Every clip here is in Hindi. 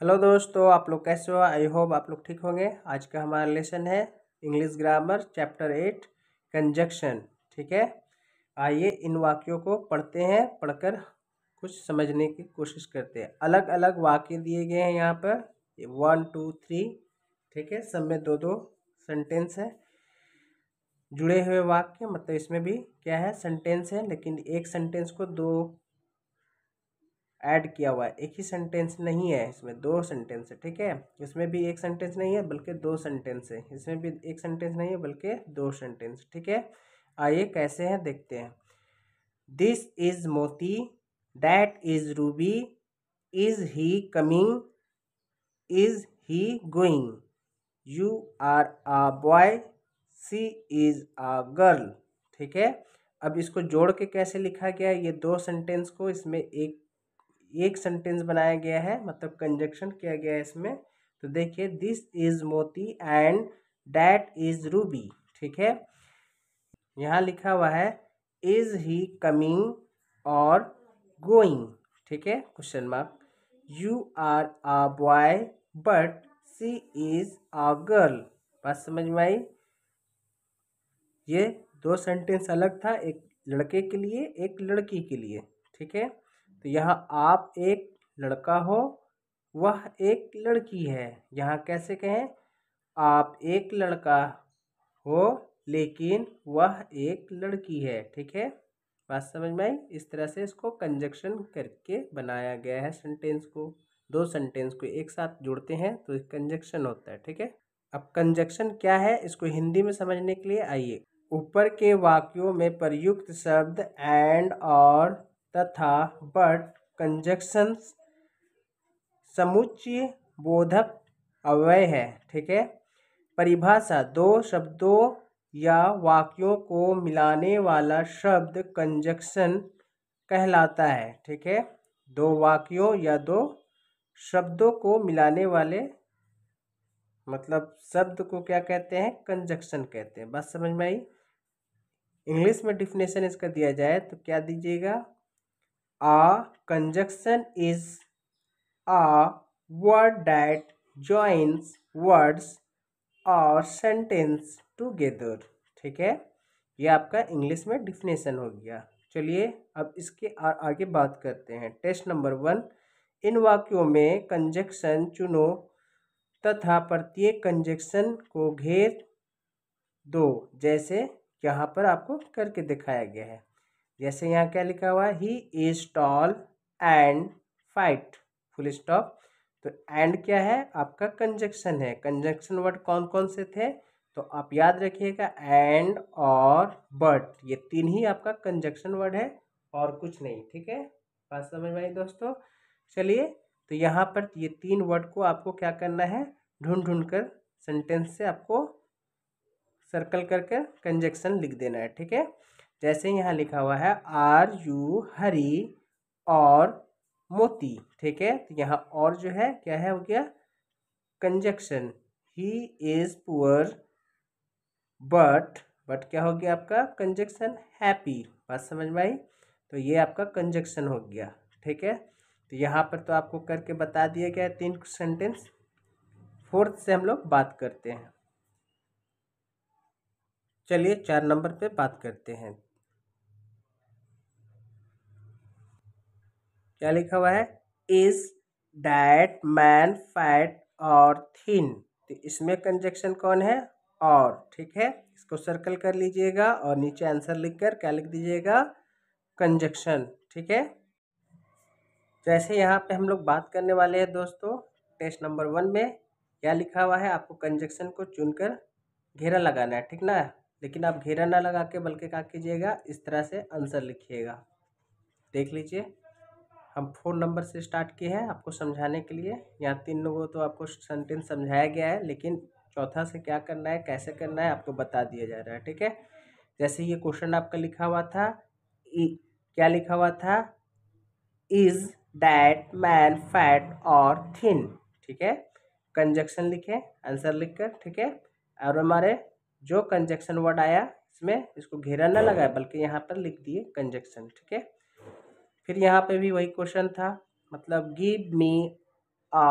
हेलो दोस्तों, आप लोग कैसे हो? आई होप आप लोग ठीक होंगे। आज का हमारा लेसन है इंग्लिश ग्रामर चैप्टर 8 कंजक्शन। ठीक है, आइए इन वाक्यों को पढ़ते हैं, पढ़कर कुछ समझने की कोशिश करते हैं। अलग अलग वाक्य दिए गए हैं यहाँ पर 1 2 3। ठीक है, सब में दो दो सेंटेंस है, जुड़े हुए वाक्य। मतलब इसमें भी क्या है, सेंटेंस है, लेकिन एक सेंटेंस को दो ऐड किया हुआ है। एक ही सेंटेंस नहीं है, इसमें दो सेंटेंस है। ठीक है, इसमें भी एक सेंटेंस नहीं है बल्कि दो सेंटेंस है। इसमें भी एक सेंटेंस नहीं है बल्कि दो सेंटेंस। ठीक है, आइए कैसे हैं देखते हैं। This is Moti, that is Ruby, is he coming, is he going, you are a boy, she is a girl. ठीक है, अब इसको जोड़ के कैसे लिखा गया है, ये दो सेंटेंस को इसमें एक सेंटेंस बनाया गया है, मतलब कंजक्शन किया गया है इसमें। तो देखिए, this is Moti and that is Ruby. ठीक है, यहाँ लिखा हुआ है इज ही कमिंग और गोइंग। ठीक है, question mark. You are a boy but she is a girl. बात समझ में आई? ये दो सेंटेंस अलग था, एक लड़के के लिए एक लड़की के लिए। ठीक है, तो यहाँ आप एक लड़का हो, वह एक लड़की है। यहाँ कैसे कहें, आप एक लड़का हो लेकिन वह एक लड़की है। ठीक है, बात समझ में आई? इस तरह से इसको कंजक्शन करके बनाया गया है सेंटेंस को। दो सेंटेंस को एक साथ जोड़ते हैं तो कंजक्शन होता है। ठीक है, अब कंजक्शन क्या है इसको हिंदी में समझने के लिए आइए। ऊपर के वाक्यों में प्रयुक्त शब्द एंड और तथा बट कंजक्शंस समुच्चय बोधक अव्यय है। ठीक है, परिभाषा, दो शब्दों या वाक्यों को मिलाने वाला शब्द कंजक्शन कहलाता है। ठीक है, दो वाक्यों या दो शब्दों को मिलाने वाले मतलब शब्द को क्या कहते हैं, कंजक्शन कहते हैं। बात समझ में आई? इंग्लिश में डिफिनेशन इसका दिया जाए तो क्या दीजिएगा, a conjunction is a word that joins words or sentence together। ठीक है, ये आपका इंग्लिश में डिफिनेशन हो गया। चलिए अब इसके आगे बात करते हैं। टेस्ट नंबर 1, इन वाक्यों में कंजक्शन चुनो तथा प्रत्येक कंजक्शन को घेर दो, जैसे यहाँ पर आपको करके दिखाया गया है। जैसे यहाँ क्या लिखा हुआ है, he is tall and fight, full stop. तो एंड क्या है, आपका कंजक्शन है। कंजक्शन वर्ड कौन कौन से थे, तो आप याद रखिएगा, एंड और बट, ये तीन ही आपका कंजक्शन वर्ड है और कुछ नहीं। ठीक है, बात समझ में आई दोस्तों? चलिए, तो यहाँ पर ये तीन वर्ड को आपको क्या करना है, ढूंढ ढूंढ कर सेंटेंस से आपको सर्कल करके कंजक्शन लिख देना है। ठीक है, जैसे यहाँ लिखा हुआ है आर यू हरी और मोती। ठीक है, तो यहाँ और जो है क्या है, हो गया conjunction. He is poor but क्या हो गया आपका कंजक्शन, हैप्पी। बात समझ में आई? तो ये आपका कंजक्शन हो गया। ठीक है, तो यहाँ पर तो आपको करके बता दिया गया है तीन सेंटेंस। फोर्थ से हम लोग बात करते हैं। चलिए 4 नंबर पे बात करते हैं। क्या लिखा हुआ है, इज दैट मैन फैट और थिन। तो इसमें कंजक्शन कौन है, और। ठीक है, इसको सर्कल कर लीजिएगा और नीचे आंसर लिखकर क्या लिख दीजिएगा, कंजक्शन। ठीक है, जैसे यहाँ पे हम लोग बात करने वाले हैं दोस्तों, टेस्ट नंबर 1 में क्या लिखा हुआ है, आपको कंजक्शन को चुनकर घेरा लगाना है। ठीक ना, लेकिन आप घेरा ना लगा के बल्कि क्या कीजिएगा, इस तरह से आंसर लिखिएगा। देख लीजिए, हम 4 नंबर से स्टार्ट किए हैं आपको समझाने के लिए। यहाँ 3 लोगों तो आपको सेंटेंस समझाया गया है, लेकिन चौथा से क्या करना है, कैसे करना है, आपको बता दिया जा रहा है। ठीक है, जैसे ये क्वेश्चन आपका लिखा हुआ था, क्या लिखा हुआ था, इज दैट मैन फैट और थिन। ठीक है, कंजक्शन लिखे आंसर लिखकर। ठीक है, और हमारे जो कंजक्शन वर्ड आया इसमें इसको घेरा ना लगाए बल्कि यहाँ पर लिख दिए कंजक्शन। ठीक है, फिर यहाँ पे भी वही क्वेश्चन था, मतलब गिव मी अ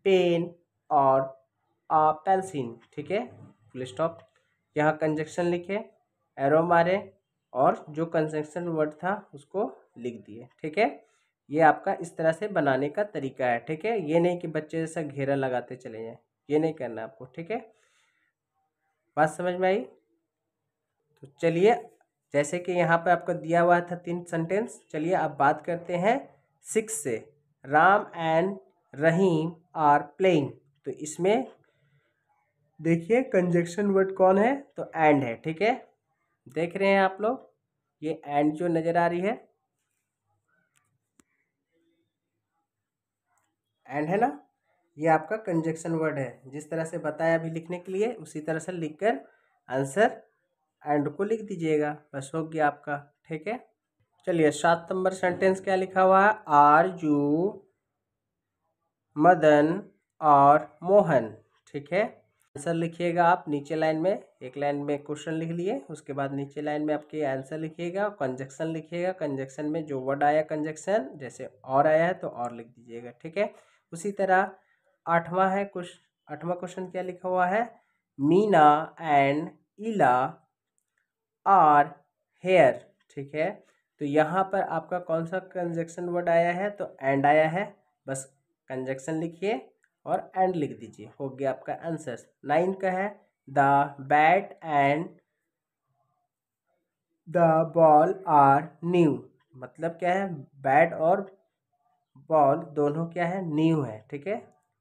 पेन और अ पेंसिल। ठीक है, फुल स्टॉप। यहाँ कंजक्शन लिखे, एरो मारे और जो कंजक्शन वर्ड था उसको लिख दिए। ठीक है, ये आपका इस तरह से बनाने का तरीका है। ठीक है, ये नहीं कि बच्चे जैसा घेरा लगाते चले जाएं, ये नहीं करना आपको। ठीक है, बात समझ में आई? तो चलिए, जैसे कि यहाँ पे आपको दिया हुआ था 3 सेंटेंस, चलिए अब बात करते हैं 6 से। Ram and Rahim are playing. तो इसमें देखिए कंजक्शन वर्ड कौन है, तो एंड है। ठीक है, देख रहे हैं आप लोग, ये एंड जो नजर आ रही है, एंड है ना, ये आपका कंजक्शन वर्ड है। जिस तरह से बताया अभी लिखने के लिए, उसी तरह से लिखकर आंसर एंड को लिख दीजिएगा, बस हो गया आपका। ठीक है, चलिए 7 नंबर सेंटेंस क्या लिखा हुआ है, आर यू मदन और मोहन। ठीक है, आंसर लिखिएगा आप नीचे लाइन में, एक लाइन में क्वेश्चन लिख लिए, उसके बाद नीचे लाइन में आपके आंसर लिखिएगा, कंजक्शन लिखिएगा, कंजक्शन में जो वर्ड आया कंजक्शन, जैसे और आया है तो और लिख दीजिएगा। ठीक है, उसी तरह 8वां है कुछ, 8वां क्वेश्चन क्या लिखा हुआ है, मीना एंड इला आर हेयर। ठीक है, तो यहाँ पर आपका कौन सा कंजक्शन वर्ड आया है, तो एंड आया है, बस कंजक्शन लिखिए और एंड लिख दीजिए, हो गया आपका आंसर। 9 का है, the bat and the ball are new. मतलब क्या है, बैट और बॉल दोनों क्या है, न्यू है। ठीक है,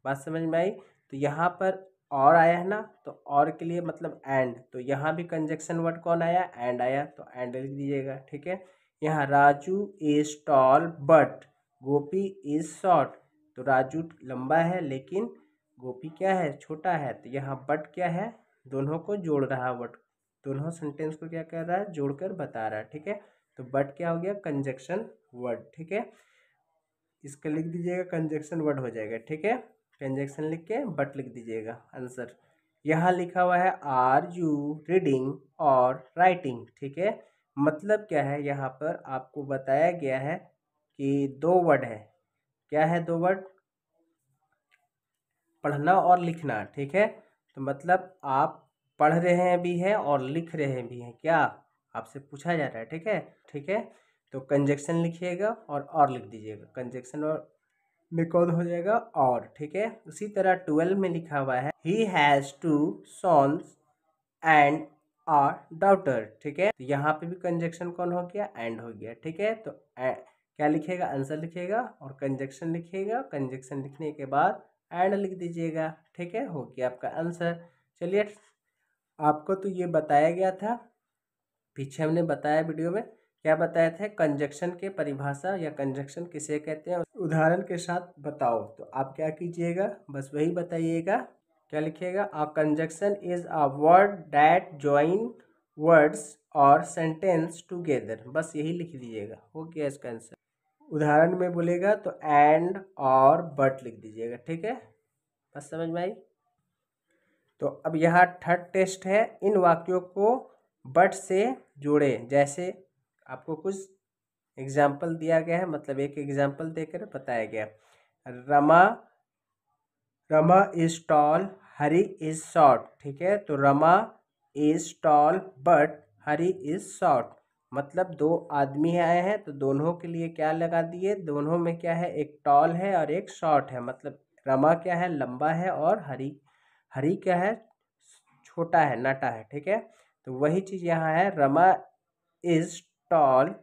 बात समझ में आई? तो यहाँ पर और आया है ना, तो और के लिए मतलब एंड, तो यहाँ भी कंजक्शन वर्ड कौन आया, एंड आया, तो एंड लिख दीजिएगा। ठीक है, यहाँ Raju is tall but Gopi is short. तो राजू लंबा है लेकिन गोपी क्या है, छोटा है। तो यहाँ बट क्या है, दोनों को जोड़ रहा है वर्ड, दोनों सेंटेंस को क्या कर रहा है, जोड़कर बता रहा है। ठीक है, तो बट क्या हो गया, कंजक्शन वर्ड। ठीक है, इसका लिख दीजिएगा, कंजक्शन वर्ड हो जाएगा। ठीक है, कंजक्शन लिख के बट लिख दीजिएगा आंसर। यहाँ लिखा हुआ है आर यू रीडिंग और राइटिंग। ठीक है, मतलब क्या है, यहाँ पर आपको बताया गया है कि 2 वर्ड है। क्या है 2 वर्ड, पढ़ना और लिखना। ठीक है, तो मतलब आप पढ़ रहे हैं भी है और लिख रहे भी हैं, क्या आपसे पूछा जा रहा है। ठीक है, ठीक है, तो कंजक्शन लिखिएगा और लिख दीजिएगा, कंजक्शन और में कौन हो जाएगा, और। ठीक है, उसी तरह 12 में लिखा हुआ है ही has 2 sons and a daughter. ठीक है, तो यहाँ पे भी कंजक्शन कौन हो गया, एंड हो गया। ठीक है, तो क्या लिखिएगा, आंसर लिखिएगा और कंजक्शन लिखिएगा, कंजक्शन लिखने के बाद एंड लिख दीजिएगा। ठीक है, हो गया आपका आंसर। चलिए, आपको तो ये बताया गया था, पीछे हमने बताया वीडियो में, क्या बताया था, कंजक्शन के परिभाषा या कंजक्शन किसे कहते हैं, उदाहरण के साथ बताओ। तो आप क्या कीजिएगा, बस वही बताइएगा। क्या लिखिएगा, a conjunction is a word that join words और सेंटेंस टुगेदर। बस यही लिख दीजिएगा, हो गया इसका आंसर। उदाहरण में बोलेगा तो एंड और बट लिख दीजिएगा। ठीक है, बस समझ में आई? तो अब यहाँ थर्ड टेस्ट है, इन वाक्यों को बट से जोड़े। जैसे आपको कुछ एग्जाम्पल दिया गया है, मतलब एक एग्जाम्पल देकर बताया गया, Rama Rama is tall Hari is short. ठीक है, तो Rama is tall but Hari is short, मतलब 2 आदमी आए हैं तो दोनों के लिए क्या लगा दिए, दोनों में क्या है, एक टॉल है और एक शॉर्ट है। मतलब रमा क्या है, लंबा है, और हरी हरी क्या है, छोटा है, नाटा है। ठीक है, तो वही चीज़ यहाँ है, Rama is tall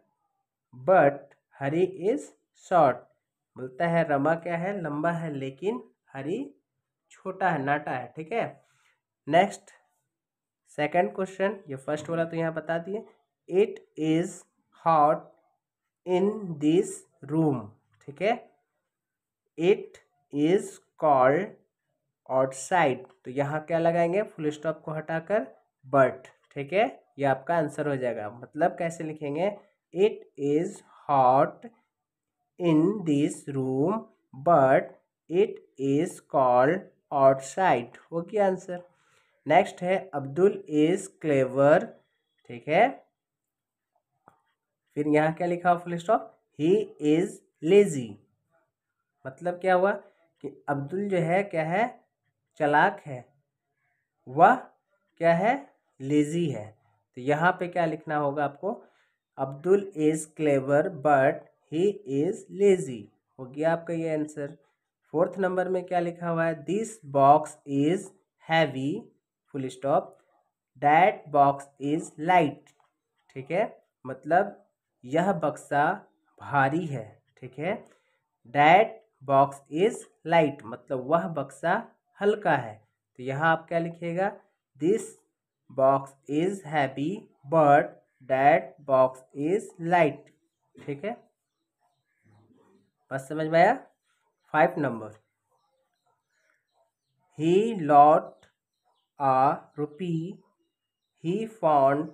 but Hari is short. बोलता है रमा क्या है, लंबा है, लेकिन हरी छोटा है, नाटा है। ठीक है, नेक्स्ट सेकंड क्वेश्चन, ये फर्स्ट वाला तो यहाँ बता दिए, it is hot in this room. ठीक है, इट इज कॉल्ड आउटसाइड, तो यहाँ क्या लगाएंगे, फुल स्टॉप को हटाकर बट। ठीक है, ये आपका आंसर हो जाएगा। मतलब कैसे लिखेंगे, it is hot in this room but it is called outside, हो गया आंसर। नेक्स्ट है अब्दुल इज क्लेवर। ठीक है, फिर यहाँ क्या लिखा हुआ, full stop, he is lazy. मतलब क्या हुआ कि अब्दुल जो है क्या है, चालाक है, वह क्या है, लेजी है। तो यहाँ पे क्या लिखना होगा आपको, Abdul is clever but he is lazy. हो गया आपका ये आंसर। फोर्थ नंबर में क्या लिखा हुआ है, this box is heavy full stop, that box is light. ठीक है, मतलब यह बक्सा भारी है। ठीक है, दैट बॉक्स इज लाइट, मतलब वह बक्सा हल्का है। तो यहाँ आप क्या लिखिएगा, this box is heavy but that box is light. ठीक है, बस समझ में आया। 5 number, he lot a rupee, he found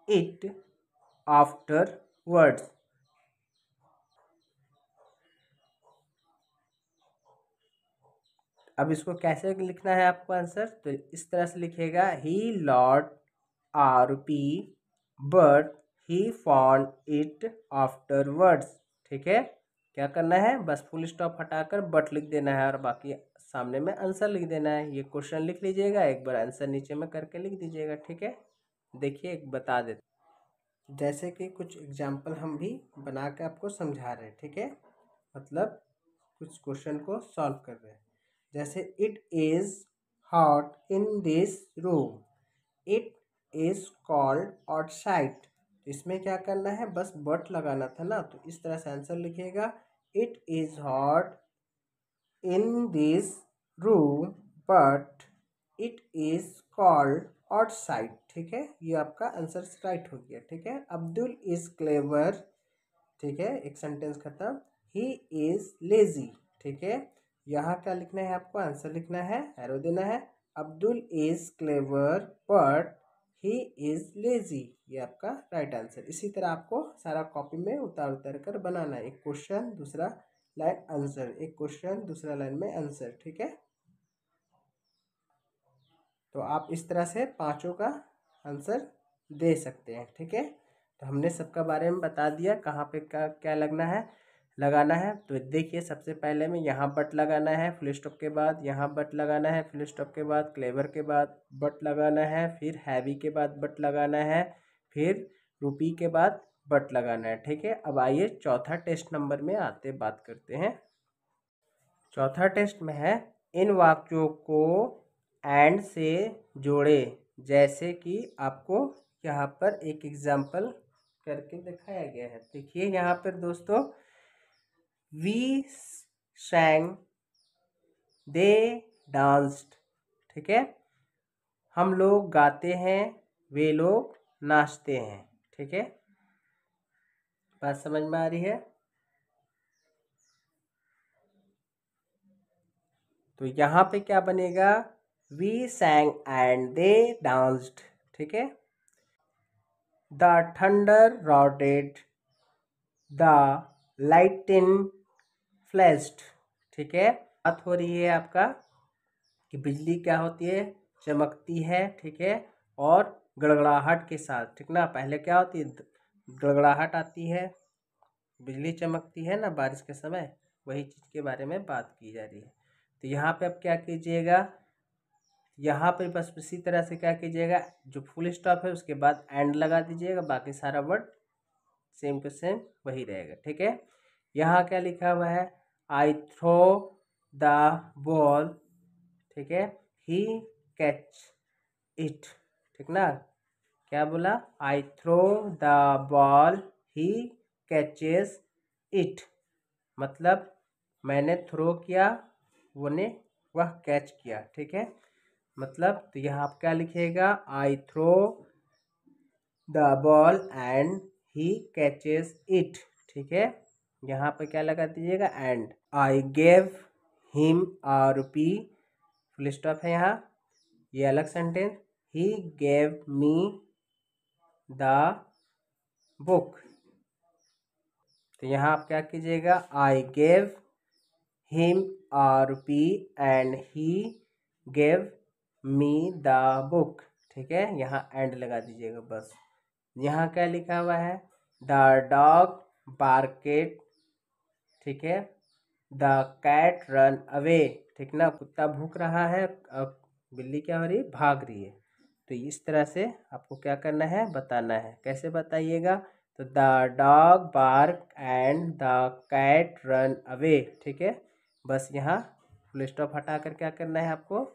it afterwards। अब इसको कैसे लिखना है आपको आंसर, तो इस तरह से लिखिएगा, ही lot a rupee but he found it afterwards। ठीक है, क्या करना है, बस फुल स्टॉप हटाकर बट लिख देना है और बाकी सामने में आंसर लिख देना है। ये क्वेश्चन लिख लीजिएगा, एक बार आंसर नीचे में करके लिख दीजिएगा। ठीक है, देखिए एक बता देते, जैसे कि कुछ एग्जाम्पल हम भी बना के आपको समझा रहे हैं। ठीक है, मतलब कुछ क्वेश्चन को सॉल्व कर रहे हैं। जैसे it is hot in this room, it is called outside. इसमें क्या करना है, बस बट लगाना था ना, तो इस तरह से आंसर लिखिएगा, it is hot in this room but it is called outside. ठीक है, ये आपका आंसर राइट हो गया। ठीक है, अब्दुल इज़ क्लेवर। ठीक है, एक सेंटेंस खत्म। He is lazy. ठीक है, यहाँ क्या लिखना है आपको, आंसर लिखना है, एरो देना है, Abdul is clever but he is lazy. ये आपका राइट आंसर। इसी तरह आपको सारा कॉपी में उतार उतार कर बनाना है, एक क्वेश्चन दूसरा लाइन आंसर, एक क्वेश्चन दूसरा लाइन में आंसर। ठीक है, तो आप इस तरह से पांचों का आंसर दे सकते हैं। ठीक है, तो हमने सबका बारे में बता दिया, कहाँ पे क्या क्या लगना है, लगाना है। तो देखिए, सबसे पहले में यहाँ बट लगाना है फुल स्टॉप के बाद, यहाँ बट लगाना है फुल स्टॉप के बाद, क्लेवर के बाद बट लगाना है, फिर हैवी के बाद बट लगाना है, फिर रुपी के बाद बट लगाना है। ठीक है, अब आइए चौथा टेस्ट नंबर में आते बात करते हैं। चौथा टेस्ट में है, इन वाक्यों को एंड से जोड़े। जैसे कि आपको यहाँ पर एक एग्जाम्पल करके दिखाया गया है। देखिए यहाँ पर दोस्तों, वी सैंग, दे डांस्ड। ठीक है, हम लोग गाते हैं, वे लोग नाचते हैं। ठीक है, बात समझ में आ रही है। तो यहाँ पे क्या बनेगा, we sang and they danced. ठीक है, the thunder roared, the lightning flashed. ठीक है, बात हो रही है आपका कि बिजली क्या होती है, चमकती है। ठीक है, और गड़गड़ाहट के साथ। ठीक ना, पहले क्या होती है, गड़गड़ाहट आती है, बिजली चमकती है ना बारिश के समय, वही चीज़ के बारे में बात की जा रही है। तो यहाँ पे आप क्या कीजिएगा, यहाँ पे बस इसी तरह से क्या कीजिएगा, जो फुल स्टॉप है उसके बाद एंड लगा दीजिएगा, बाकी सारा वर्ड सेम टू सेम वही रहेगा। ठीक है, यहाँ क्या लिखा हुआ है, आई थ्रो द बॉल। ठीक है, ही कैच इट। ठीक ना, क्या बोला, I throw the ball, he catches it, मतलब मैंने थ्रो किया, वह कैच किया। ठीक है, मतलब तो यहाँ आप क्या लिखिएगा, I throw the ball and he catches it. ठीक है, यहाँ पे क्या लगा दीजिएगा, and. I gave him a rupee, full stop है यहाँ, ये अलग sentence, he gave me the book. तो यहाँ आप क्या कीजिएगा, I gave him a rupee and he gave me the book. ठीक है, यहाँ एंड लगा दीजिएगा बस। यहाँ क्या लिखा हुआ है, द डॉग बार्केट। ठीक है, द कैट रन अवे। ठीक ना, कुत्ता भूख रहा है, अब बिल्ली क्या हो रही है, भाग रही है। तो इस तरह से आपको क्या करना है, बताना है। कैसे बताइएगा, तो the dog bark and the cat run away. ठीक है, बस यहाँ फुल स्टॉप हटा कर क्या करना है आपको,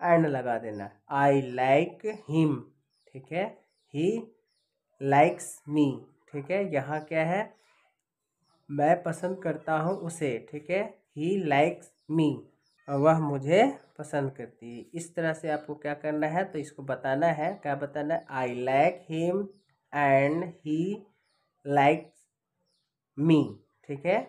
एंड लगा देना। I like him. ठीक है, ही लाइक्स मी। ठीक है, यहाँ क्या है, मैं पसंद करता हूँ उसे। ठीक है, ही लाइक्स मी, वह मुझे पसंद करती है। इस तरह से आपको क्या करना है, तो इसको बताना है। क्या बताना है, I like him and he likes me. ठीक है,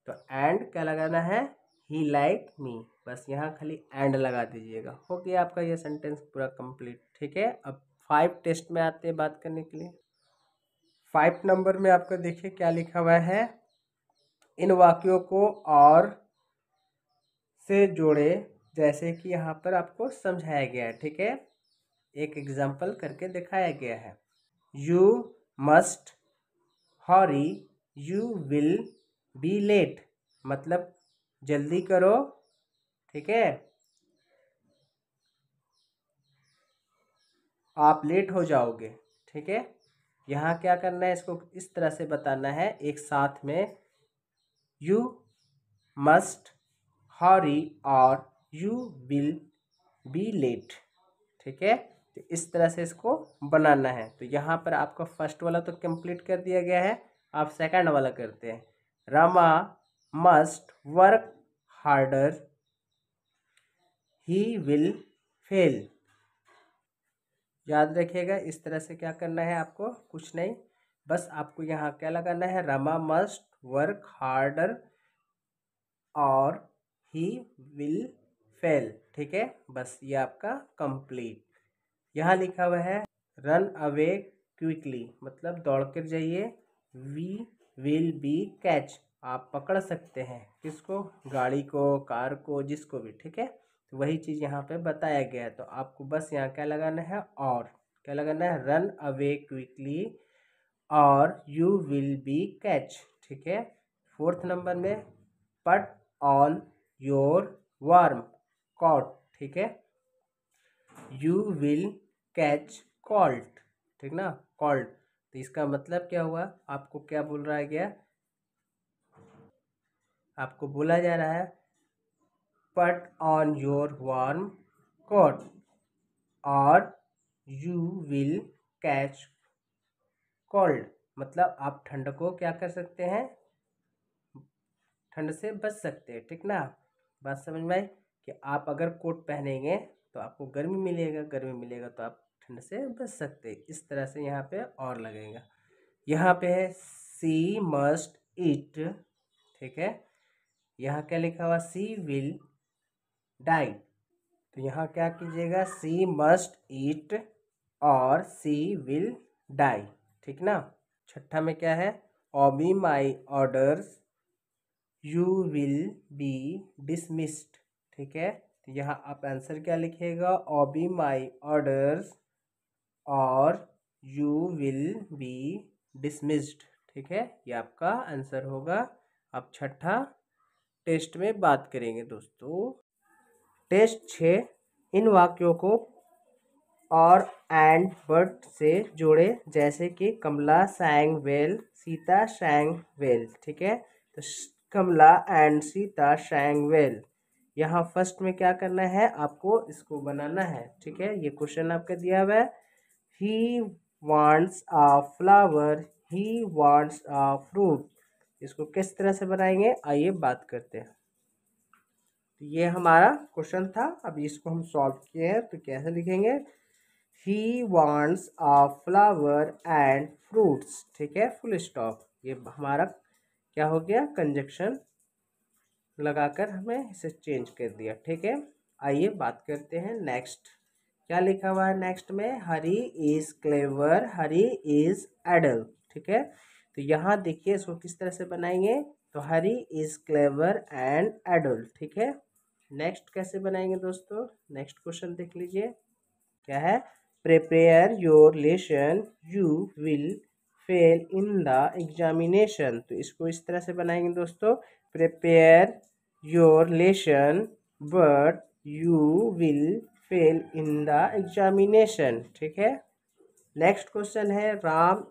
तो एंड क्या लगाना है, ही लाइक मी। बस यहाँ खाली एंड लगा दीजिएगा, हो गया आपका ये सेंटेंस पूरा कंप्लीट। ठीक है, अब 5 टेस्ट में आते हैं बात करने के लिए। 5 नंबर में आपका देखिए क्या लिखा हुआ है, इन वाक्यों को और से जोड़े जैसे कि यहाँ पर आपको समझाया गया है। ठीक है, एक एग्जाम्पल करके दिखाया गया है। You must hurry, you will be late, मतलब जल्दी करो। ठीक है, आप लेट हो जाओगे। ठीक है, यहाँ क्या करना है, इसको इस तरह से बताना है एक साथ में, यू मस्ट हरी और यू विल बी लेट। ठीक है, तो इस तरह से इसको बनाना है। तो यहाँ पर आपका फर्स्ट वाला तो कंप्लीट कर दिया गया है, आप सेकंड वाला करते हैं। Rama must work harder, he will fail. याद रखिएगा, इस तरह से क्या करना है आपको, कुछ नहीं, बस आपको यहाँ क्या लगाना है, रमा मस्ट वर्क हार्डर और ही विल फेल। ठीक है, बस ये आपका कंप्लीट। यहाँ लिखा हुआ है रन अवे क्विकली, मतलब दौड़ कर जाइए। वी विल बी कैच, आप पकड़ सकते हैं किसको, गाड़ी को, कार को, जिसको भी। ठीक है, तो वही चीज़ यहाँ पे बताया गया है। तो आपको बस यहाँ क्या लगाना है, और क्या लगाना है, रन अवे क्विकली और यू विल बी कैच। ठीक है, 4th नंबर में पट ऑन योर वार्म कोट। ठीक है, यू विल कैच कॉल्ड। ठीक ना, कॉल्ड, तो इसका मतलब क्या हुआ, आपको क्या बोल रहा है, गया आपको बोला जा रहा है पट ऑन योर वार्म कोट और यू विल कैच कोल्ड, मतलब आप ठंड को क्या कर सकते हैं, ठंड से बच सकते हैं। ठीक ना, बात समझ में आई, कि आप अगर कोट पहनेंगे तो आपको गर्मी मिलेगा, गर्मी मिलेगा तो आप ठंड से बच सकते हैं। इस तरह से यहाँ पे और लगेगा। यहाँ पे है सी मस्ट ईट। ठीक है, यहाँ क्या लिखा हुआ, सी विल डाई, तो यहाँ क्या कीजिएगा, सी मस्ट ईट और सी विल डाई। ठीक ना, छठा में क्या है, obey my orders, you will be dismissed. ठीक है, तो यहाँ आप आंसर क्या लिखिएगा, ओबी माई ऑर्डर्स और यू विल बी डिसमिस्ड। ठीक है, ये आपका आंसर होगा। अब छठा टेस्ट में बात करेंगे दोस्तों। टेस्ट 6, इन वाक्यों को और एंड बट से जोड़े जैसे कि कमला sang well, Sita sang well. ठीक है, तो कमला एंड सीता sang वेल, यहाँ फर्स्ट में क्या करना है आपको, इसको बनाना है। ठीक है, ये क्वेश्चन आपका दिया हुआ है, he wants a flower, he wants a fruit, इसको किस तरह से बनाएंगे, आइए बात करते हैं। तो ये हमारा क्वेश्चन था, अब इसको हम सॉल्व किए हैं। तो कैसे लिखेंगे, he wants a flower and fruits. ठीक है, फुल स्टॉप, ये हमारा क्या हो गया, कंजक्शन लगाकर हमने इसे चेंज कर दिया। ठीक है, आइए बात करते हैं नेक्स्ट। क्या लिखा हुआ है नेक्स्ट में, हरी इज क्लेवर, हरी इज एडल। ठीक है, तो यहाँ देखिए इसको किस तरह से बनाएंगे, तो हरी इज क्लेवर एंड एडल। ठीक है, नेक्स्ट कैसे बनाएंगे दोस्तों, नेक्स्ट क्वेश्चन देख लीजिए क्या है, prepare your lesson, you will fail in the examination. तो इसको इस तरह से बनाएंगे दोस्तों, prepare your lesson but you will fail in the examination। ठीक है। नेक्स्ट क्वेश्चन है राम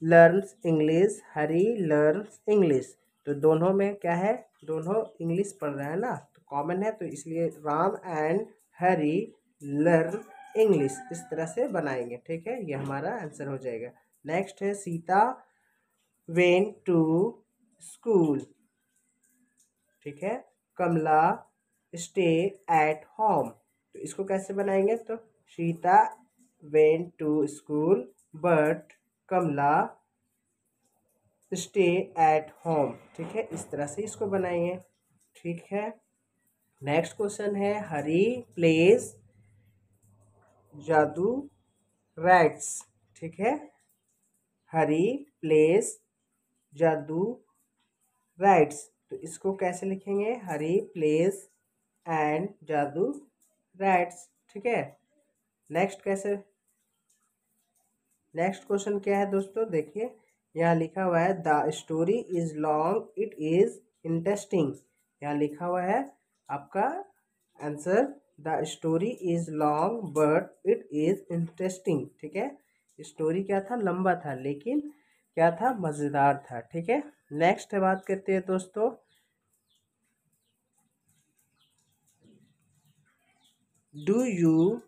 लर्न्स इंग्लिश, हरी लर्न्स इंग्लिश। तो दोनों में क्या है, दोनों इंग्लिश पढ़ रहे हैं ना, तो कॉमन है, तो इसलिए Ram and Hari learn English इस तरह से बनाएंगे। ठीक है, ये हमारा आंसर हो जाएगा। नेक्स्ट है सीता वेंट टू स्कूल। ठीक है, कमला स्टे एट होम। तो इसको कैसे बनाएंगे, तो Sita went to school but Kamala stay at home. ठीक है, इस तरह से इसको बनाएंगे। ठीक है, नेक्स्ट क्वेश्चन है हरी प्लेज जादू रैट्स। ठीक है, हरी प्लेज जादू रैट्स। तो इसको कैसे लिखेंगे, हरी प्लेज एंड जादू रैट्स। ठीक है, नेक्स्ट क्वेश्चन क्या है दोस्तों, देखिए यहाँ लिखा हुआ है the story is long it is interesting. यहाँ लिखा हुआ है आपका answer the story is long but it is interesting. ठीक है, स्टोरी क्या था, लंबा था, लेकिन क्या था, मज़ेदार था। ठीक है, नेक्स्ट बात करते हैं दोस्तों do you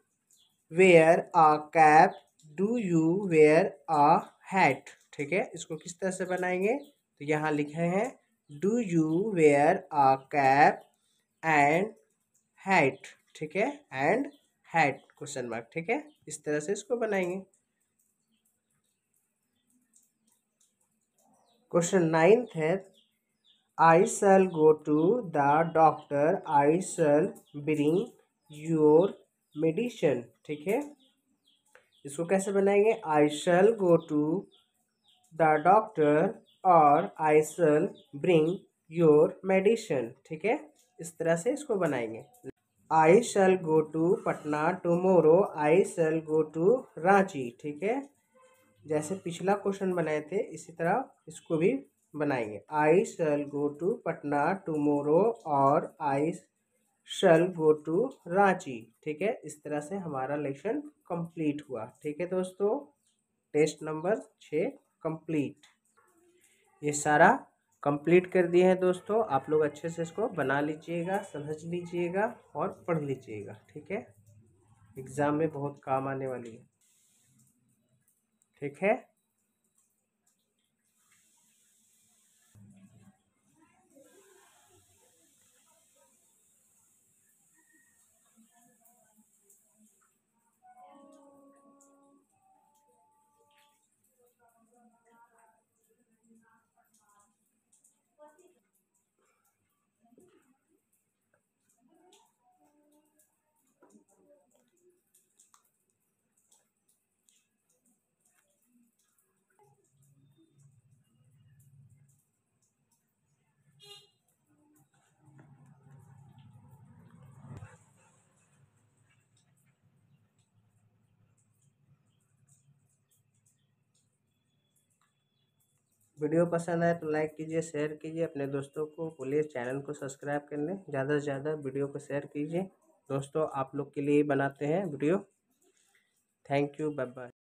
wear a cap, do you wear a hat. ठीक है, इसको किस तरह से बनाएंगे, तो यहाँ लिखे हैं do you wear a cap and hat. ठीक है, एंड हैट क्वेश्चन मार्क। ठीक है, इस तरह से इसको बनाएंगे। क्वेश्चन 9th है I shall go to the doctor, I shall bring your medicine. ठीक है, इसको कैसे बनाएंगे, I shall go to the doctor और I shall bring your medicine. ठीक है, इस तरह से इसको बनाएंगे। I shall go to Patna tomorrow, I shall go to Ranchi. ठीक है, जैसे पिछला क्वेश्चन बनाए थे इसी तरह इसको भी बनाएंगे। I shall go to Patna tomorrow और I shall go to Ranchi. ठीक है, इस तरह से हमारा लेसन कंप्लीट हुआ। ठीक है दोस्तों, टेस्ट नंबर 6 कंप्लीट। ये सारा कंप्लीट कर दिए हैं दोस्तों, आप लोग अच्छे से इसको बना लीजिएगा, समझ लीजिएगा और पढ़ लीजिएगा। ठीक है, एग्ज़ाम में बहुत काम आने वाली है। ठीक है, वीडियो पसंद आए तो लाइक कीजिए, शेयर कीजिए, अपने दोस्तों को बोलिए चैनल को सब्सक्राइब कर लें, ज़्यादा से ज़्यादा वीडियो को शेयर कीजिए दोस्तों, आप लोग के लिए बनाते हैं video. Thank you, bye bye.